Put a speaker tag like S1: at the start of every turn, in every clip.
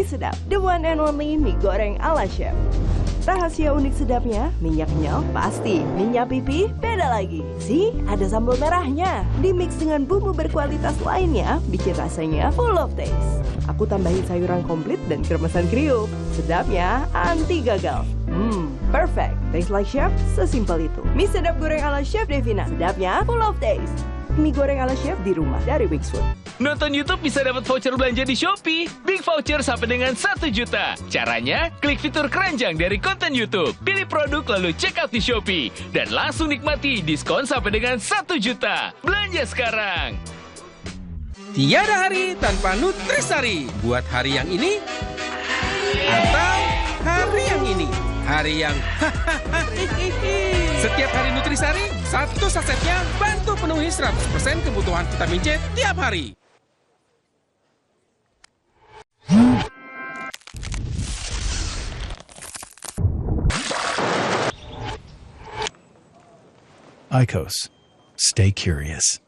S1: Mie sedap, the one and only mie goreng ala chef. Rahasia unik sedapnya, minyaknya pasti. Minyak pipi beda lagi. Ada sambal merahnya. Dimix dengan bumbu berkualitas lainnya, bikin rasanya full of taste. Aku tambahin sayuran komplit dan kremesan kriuk. Sedapnya anti gagal. Perfect. Taste like chef, sesimpel itu. Mie sedap goreng ala Chef Devina. Sedapnya full of taste. Mie goreng ala chef di rumah dari Wixwood.
S2: Nonton YouTube bisa dapat voucher belanja di Shopee. Big voucher sampai dengan 1 juta. Caranya, klik fitur keranjang dari konten YouTube. Pilih produk lalu check out di Shopee. Dan langsung nikmati diskon sampai dengan 1 juta. Belanja sekarang.
S3: Tiada hari tanpa Nutrisari. Buat hari yang ini atau hari yang ini. Hari yang Setiap hari Nutrisari, 1 sasetnya bantu penuhi 100% kebutuhan vitamin C tiap hari.
S4: IQOS. Stay curious.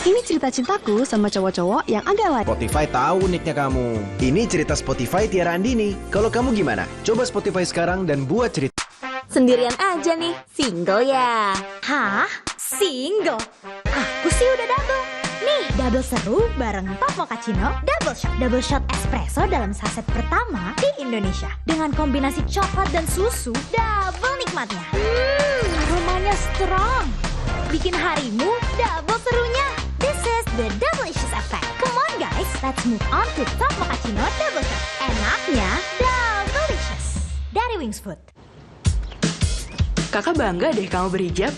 S5: Ini cerita cintaku sama cowok-cowok yang agak lain.
S6: Spotify tahu uniknya kamu. Ini cerita Spotify Tiara Andini. Kalau kamu gimana? Coba Spotify sekarang dan buat cerita.
S7: Sendirian aja nih, single ya. Hah? Single? Aku sih udah double. Nih, double seru bareng Top Mochaccino Double Shot. Double Shot espresso dalam saset pertama di Indonesia. Dengan kombinasi coklat dan susu, double nikmatnya. Aromanya strong. Bikin harimu double serunya. This is the Doublicious Effect. Come on guys, let's move on to Top Mochaccino Double Shot. Enaknya Doublicious. Dari Wixwood.
S8: Kakak bangga deh kamu berhijab.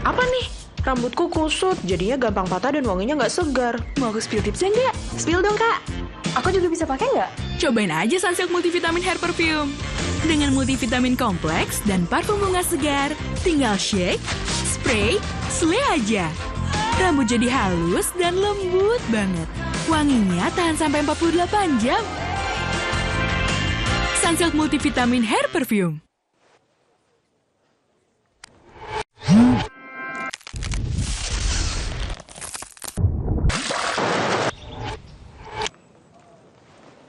S8: Apa nih? Rambutku kusut, jadinya gampang patah dan wanginya nggak segar. Mau aku spill tipsnya nggak? Spill dong kak. Aku juga bisa pakai nggak?
S9: Cobain aja Sunsilk Multivitamin Hair Perfume. Dengan multivitamin kompleks dan parfum bunga segar, tinggal shake, spray, slay aja. Rambut jadi halus dan lembut banget. Wanginya tahan sampai 48 jam. Sunsilk Multivitamin Hair Perfume.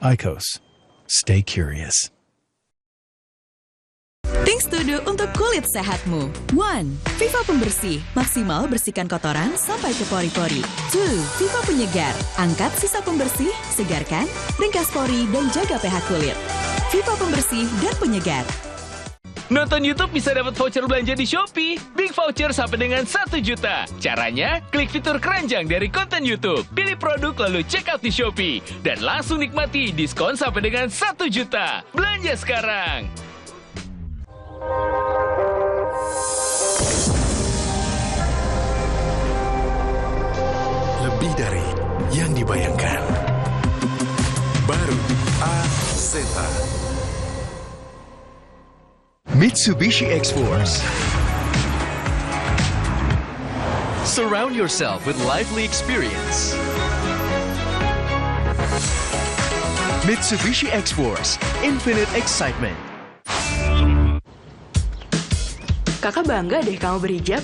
S4: IQOS. Stay curious.
S10: Things to do untuk kulit sehatmu. 1. Viva Pembersih. Maksimal bersihkan kotoran sampai ke pori-pori. 2. Viva Penyegar. Angkat sisa pembersih, segarkan, ringkas pori, dan jaga pH kulit. Viva Pembersih dan Penyegar.
S2: Nonton YouTube bisa dapat voucher belanja di Shopee. Big voucher sampai dengan 1 juta. Caranya, klik fitur keranjang dari konten YouTube. Pilih produk lalu check out di Shopee. Dan langsung nikmati diskon sampai dengan 1 juta. Belanja sekarang.
S11: Lebih dari yang dibayangkan. Baru Ascenta.
S12: Mitsubishi X-Force. Surround yourself with lively experience. Mitsubishi X-Force. Infinite excitement.
S8: Kakak bangga deh kamu berhijab.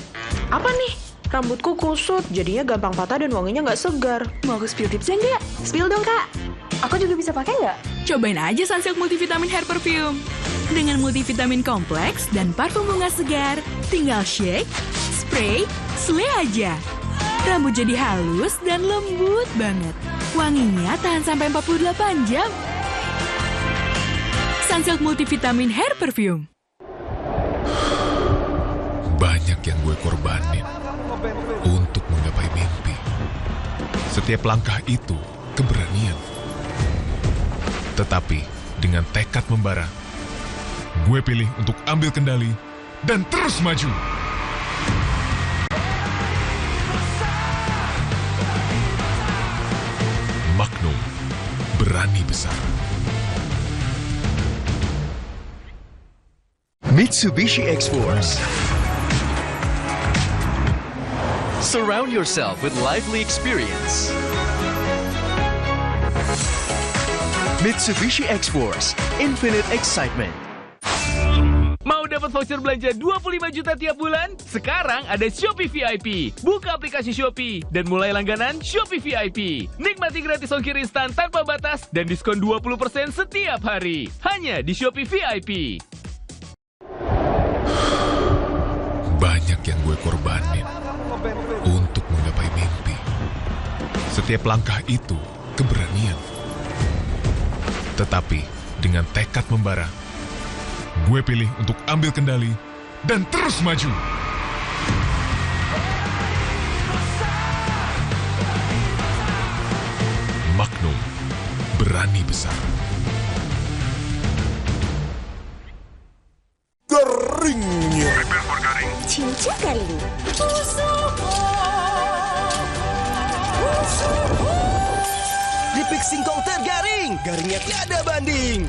S8: Apa nih? Rambutku kusut, jadinya gampang patah dan wanginya nggak segar. Mau aku spill tipsnya nggak? Spill dong kak. Aku juga bisa pakai nggak?
S9: Cobain aja Sunsilk Multivitamin Hair Perfume. Dengan multivitamin kompleks dan parfum bunga segar, tinggal shake, spray, slay aja. Rambut jadi halus dan lembut banget. Wanginya tahan sampai 48 jam. Sunsilk Multivitamin Hair Perfume.
S11: Banyak yang gue korbanin untuk menggapai mimpi. Setiap langkah itu keberanian. Tetapi dengan tekad membara, gue pilih untuk ambil kendali dan terus maju. Magnum, berani besar.
S12: Mitsubishi X-Force. Surround yourself with lively experience. Mitsubishi X-Force. Infinite excitement.
S2: Mau dapat voucher belanja 25 juta tiap bulan? Sekarang ada Shopee VIP. Buka aplikasi Shopee dan mulai langganan Shopee VIP. Nikmati gratis ongkir instan tanpa batas dan diskon 20% setiap hari. Hanya di Shopee VIP.
S11: Banyak yang gue korbanin untuk menggapai mimpi. Setiap langkah itu keberanian. Tetapi dengan tekad membara, gue pilih untuk ambil kendali dan terus maju. Magnum, berani besar.
S13: Garingnya.
S7: Cincin garing.
S6: Dipik singkong tergaring, garingnya tiada banding.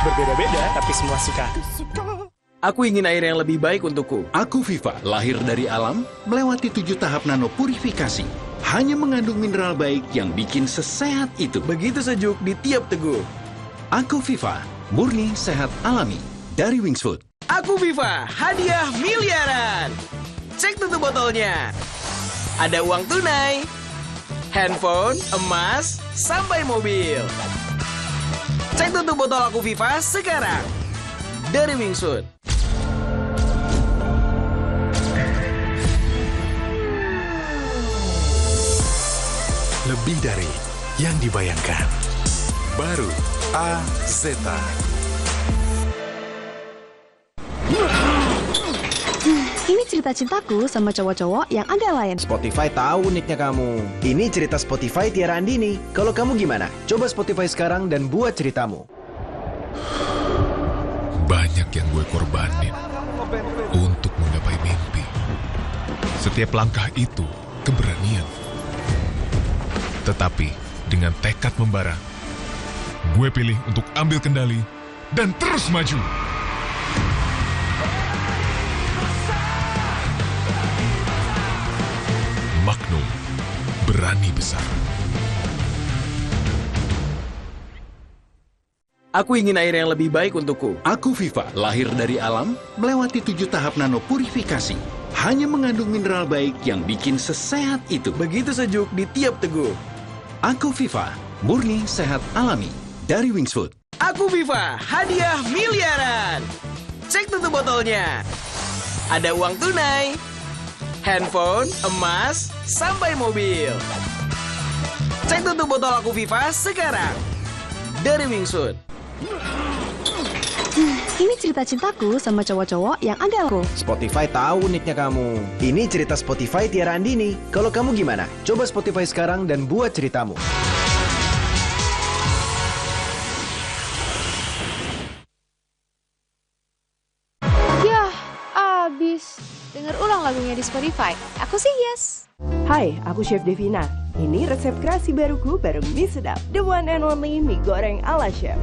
S14: Berbeda-beda tapi semua suka.
S6: Aku ingin air yang lebih baik untukku.
S15: Aku Viva, lahir dari alam, melewati 7 tahap nano purifikasi. Hanya mengandung mineral baik yang bikin sesehat itu.
S6: Begitu sejuk di tiap teguk.
S15: Aku Viva, murni sehat alami dari Wings Food.
S6: Aku Viva, hadiah miliaran. Cek tutup botolnya. Ada uang tunai, handphone, emas, sampai mobil. Cek tutup botol Aku Viva sekarang. Dari Wings Food.
S4: Lebih dari yang dibayangkan. Baru AZ.
S5: Ini cerita cintaku sama cowok-cowok yang agak lain.
S6: Spotify tahu uniknya kamu. Ini cerita Spotify Tiara Andini. Kalau kamu gimana? Coba Spotify sekarang dan buat ceritamu.
S11: Banyak yang gue korbanin untuk menggapai mimpi. Setiap langkah itu keberanian. Tetapi dengan tekad membara, gue pilih untuk ambil kendali dan terus maju. Magnum, berani besar.
S6: Aku ingin air yang lebih baik untukku.
S15: Aku Viva, lahir dari alam, melewati 7 tahap nano purifikasi. Hanya mengandung mineral baik yang bikin sesehat itu.
S6: Begitu sejuk di tiap teguk.
S15: Aku Viva, murni sehat alami dari Wings Food.
S6: Aku Viva, hadiah miliaran. Cek tutup botolnya. Ada uang tunai, handphone, emas, sampai mobil. Cek tutup botol Aku Viva sekarang. Dari Wings Food.
S5: Ini cerita cintaku sama cowok-cowok yang agak lain.
S6: Spotify tahu uniknya kamu. Ini cerita Spotify Tiara Andini. Kalau kamu gimana? Coba Spotify sekarang dan buat ceritamu.
S16: Yah, abis. Dengar ulang lagunya di Spotify. Aku sih yes.
S1: Hai, aku Chef Devina. Ini resep kreasi baruku bareng mie sedap. The one and only mie goreng ala chef.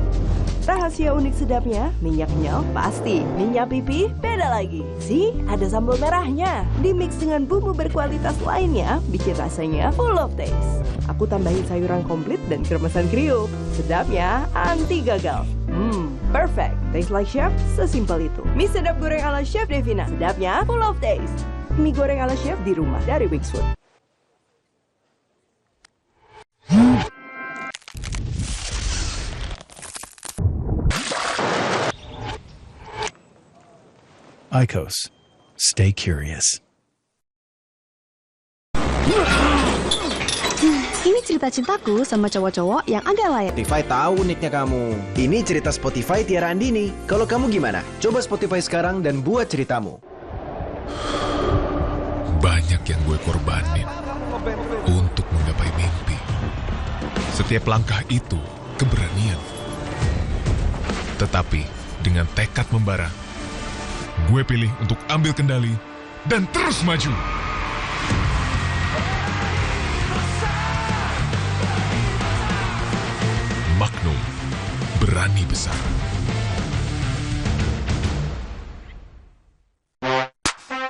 S1: Rahasia unik sedapnya, minyaknya pasti. Minyak pipi, beda lagi. See, ada sambal merahnya. Dimix dengan bumbu berkualitas lainnya, bikin rasanya full of taste. Aku tambahin sayuran komplit dan kremesan kriuk. Sedapnya anti gagal. Perfect. Taste like chef, sesimpel itu. Mie sedap goreng ala chef Devina. Sedapnya full of taste. Mie goreng ala chef di rumah dari Wings Food.
S4: IQOS. Stay curious.
S5: Ini cerita cintaku sama cowok-cowok yang agak lain.
S6: Spotify tahu uniknya kamu. Ini cerita Spotify Tiara Andini. Kalau kamu gimana? Coba Spotify sekarang dan buat ceritamu.
S11: Banyak yang gue korbanin untuk menggapai mimpi. Setiap langkah itu keberanian. Tetapi dengan tekad membara, gue pilih untuk ambil kendali dan terus maju. Magnum, berani besar.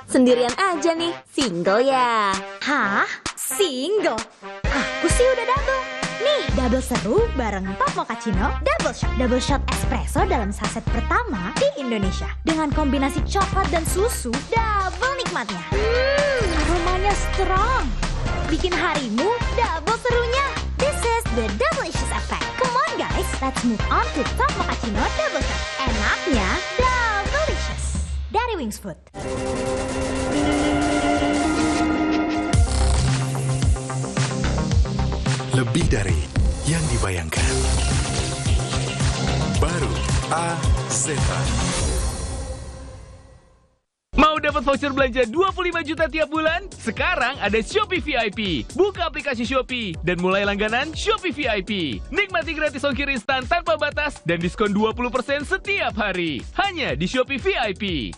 S7: Sendirian aja nih, single ya? Hah? Single? Aku sih udah double. Nih, double seru bareng Top Mochaccino Double Shot. Double Shot espresso dalam saset pertama di Indonesia. Dengan kombinasi coklat dan susu, double nikmatnya. Aromanya strong. Bikin harimu double serunya. This is the Doublicious effect. Come on guys, let's move on to Top Mochaccino Double Shot. Enaknya Doublicious dari Wings Food.
S4: Lebih dari yang dibayangkan. Baru Zeta.
S2: Mau dapat voucher belanja 25 juta tiap bulan? Sekarang ada Shopee VIP. Buka aplikasi Shopee dan mulai langganan Shopee VIP. Nikmati gratis ongkir instan tanpa batas dan diskon 20% setiap hari. Hanya di Shopee VIP.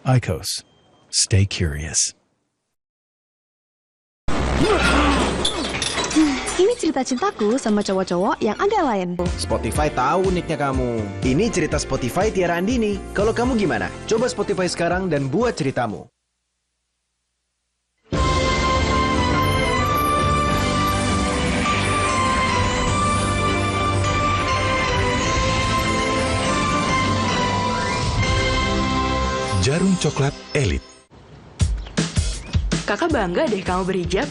S4: IQOS. Stay curious.
S5: Ini cerita cintaku sama cowok-cowok yang agak lain.
S6: Spotify tahu uniknya kamu. Ini cerita Spotify Tiara Andini. Kalau kamu gimana? Coba Spotify sekarang dan buat ceritamu.
S4: Jarum coklat elit.
S8: Kakak bangga deh kamu berhijab.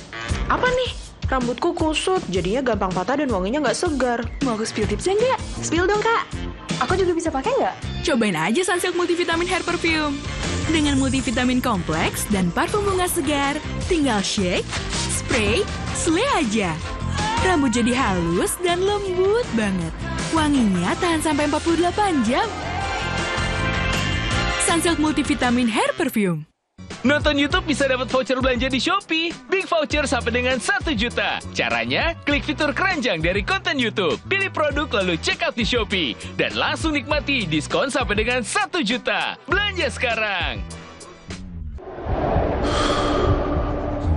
S8: Apa nih? Rambutku kusut, jadinya gampang patah dan wanginya nggak segar. Mau aku spill tipsnya nggak? Spill dong kak. Aku juga bisa pakai nggak?
S9: Cobain aja Sunsilk Multivitamin Hair Perfume. Dengan multivitamin kompleks dan parfum bunga segar, tinggal shake, spray, slay aja. Rambut jadi halus dan lembut banget. Wanginya tahan sampai 48 jam. Sunsilk Multivitamin Hair Perfume.
S2: Nonton YouTube bisa dapat voucher belanja di Shopee. Big voucher sampai dengan 1 juta. Caranya, klik fitur keranjang dari konten YouTube. Pilih produk lalu check out di Shopee. Dan langsung nikmati diskon sampai dengan 1 juta. Belanja sekarang.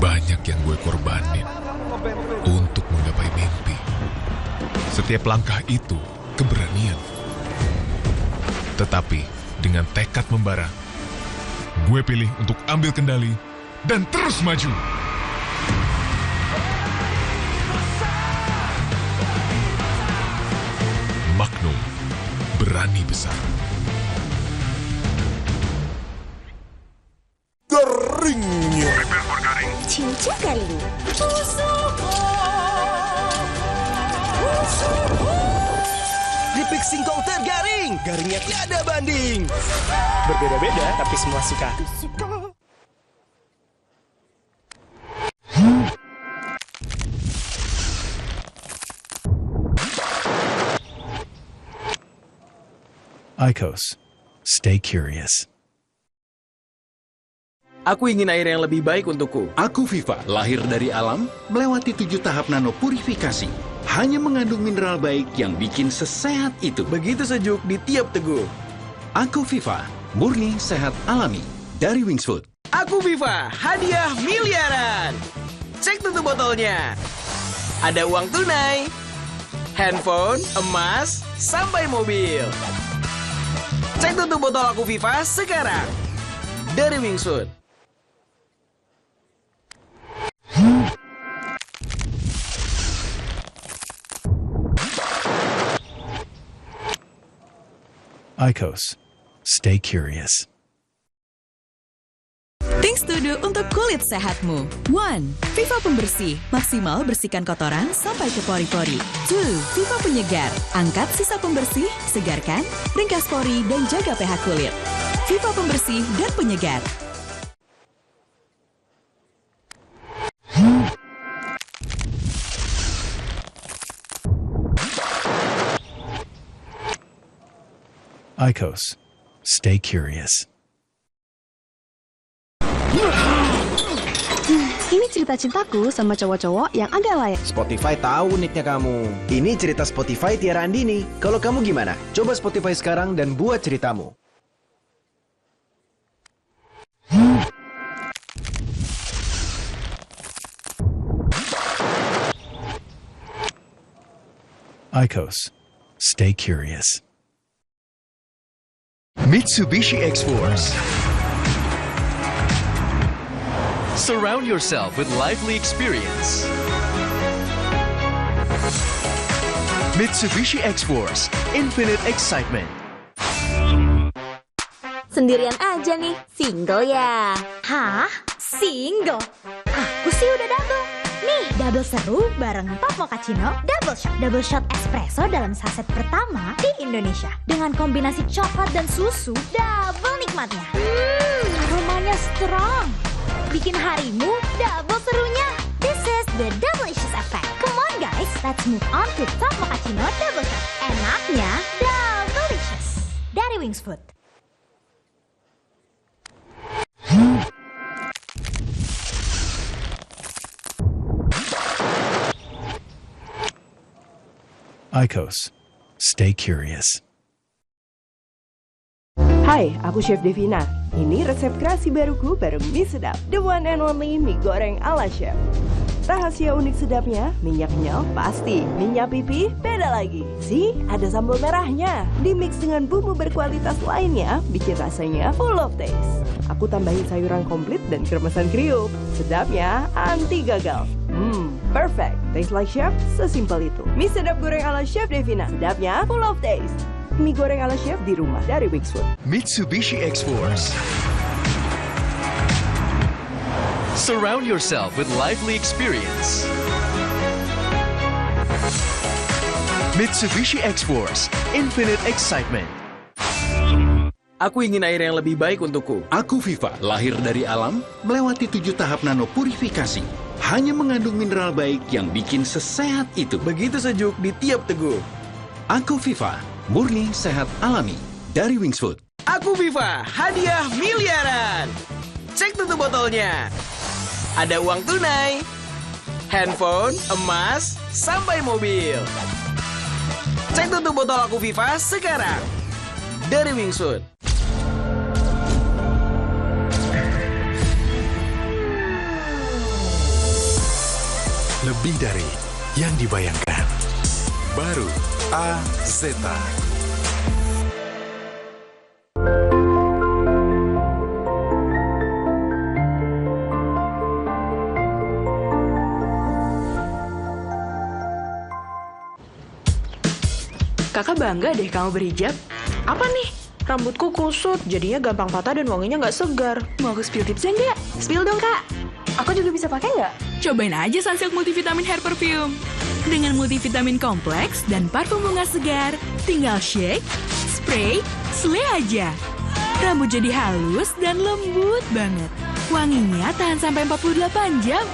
S11: Banyak yang gue korbanin untuk menggapai mimpi. Setiap langkah itu keberanian. Tetapi dengan tekad membara, gue pilih untuk ambil kendali dan terus maju. Magnum, berani besar.
S13: Garingnya.
S11: Prepare for garing.
S7: Cinca garing.
S6: Keripik singkong tergaring. Garingnya tiada banding.
S14: Berbeda-beda, tapi semua suka.
S4: IQOS. Stay curious.
S6: Aku ingin air yang lebih baik untukku.
S15: Aku Viva, lahir dari alam, melewati 7 tahap nano purifikasi. Hanya mengandung mineral baik yang bikin sesehat itu.
S6: Begitu sejuk di tiap teguh.
S15: Aku Viva, murni sehat alami dari Wings Food.
S6: Aku Viva, hadiah miliaran. Cek tutup botolnya. Ada uang tunai, handphone, emas, sampai mobil. Cek tutup botol Aku Viva sekarang. Dari Wings Food.
S4: IQOS. Stay curious.
S10: Things to do untuk kulit sehatmu. 1. Viva Pembersih. Maksimal bersihkan kotoran sampai ke pori-pori. 2. Viva Penyegar. Angkat sisa pembersih, segarkan, ringkas pori, dan jaga pH kulit. Viva Pembersih dan Penyegar.
S4: IQOS. Stay curious.
S5: Ini cerita cintaku sama cowok-cowok yang agak lain.
S6: Spotify tahu uniknya kamu. Ini cerita Spotify Tiara Andini. Kalau kamu gimana? Coba Spotify sekarang dan buat ceritamu.
S4: IQOS. Stay curious.
S12: Mitsubishi X-Force. Surround yourself with lively experience. Mitsubishi X-Force, infinite excitement.
S7: Sendirian aja nih, single ya? Hah? Single? Aku sih udah double. Nih, double seru bareng Pop Mochaccino Double Shot Espresso dalam saset pertama di Indonesia. Dengan kombinasi coklat dan susu, double nikmatnya. Aromanya strong. Bikin harimu double serunya. This is the Doublicious Effect. Come on guys, let's move on to Pop Mochaccino Double Shot. Enaknya doublicious. Dari Wings Food.
S4: IQOS. Stay curious.
S1: Hai, aku Chef Devina. Ini resep kreasi baruku bareng mie sedap. The one and only mie goreng ala chef. Rahasia unik sedapnya, minyaknya pasti. Minyak pipi beda lagi. See, ada sambal merahnya. Dimix dengan bumbu berkualitas lainnya, bikin rasanya full of taste. Aku tambahin sayuran komplit dan kremesan kriuk. Sedapnya anti gagal. Perfect. Taste like chef, sesimpel itu. Mie sedap goreng ala Chef Devina. Sedapnya full of taste. Mie goreng ala chef di rumah dari Wings Food.
S12: Mitsubishi X-Force. Surround yourself with lively experience. Mitsubishi X-Force, infinite excitement.
S6: Aku ingin air yang lebih baik untukku.
S15: Aku Viva, lahir dari alam, melewati 7 tahap nano purifikasi. Hanya mengandung mineral baik yang bikin sesehat itu.
S6: Begitu sejuk di tiap teguh.
S15: Aku Viva, murni sehat alami. Dari Wings Food.
S6: Aku Viva, hadiah miliaran. Cek tutup botolnya. Ada uang tunai, handphone, emas, sampai mobil. Cek tutup botol Aku Viva sekarang. Dari Wings Food.
S4: Lebih dari yang dibayangkan. Baru AZ.
S8: Kakak bangga deh kamu berhijab. Apa nih? Rambutku kusut, jadinya gampang patah dan wanginya nggak segar. Mau aku spill tipsnya nggak? Spill dong kak. Aku juga bisa pakai nggak?
S9: Cobain aja Sunsilk Multivitamin Hair Perfume. Dengan multivitamin kompleks dan parfum bunga segar, tinggal shake, spray, slay aja. Rambut jadi halus dan lembut banget. Wanginya tahan sampai 48 jam.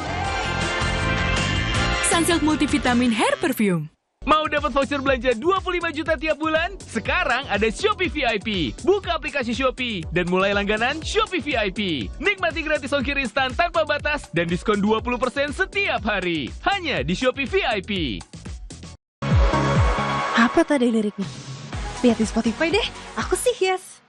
S9: Sunsilk Multivitamin Hair Perfume.
S2: Mau dapat voucher belanja 25 juta tiap bulan? Sekarang ada Shopee VIP. Buka aplikasi Shopee dan mulai langganan Shopee VIP. Nikmati gratis ongkir instan tanpa batas dan diskon 20% setiap hari. Hanya di Shopee VIP.
S5: Apa tadi liriknya? Lihat di Spotify deh. Aku sih yes.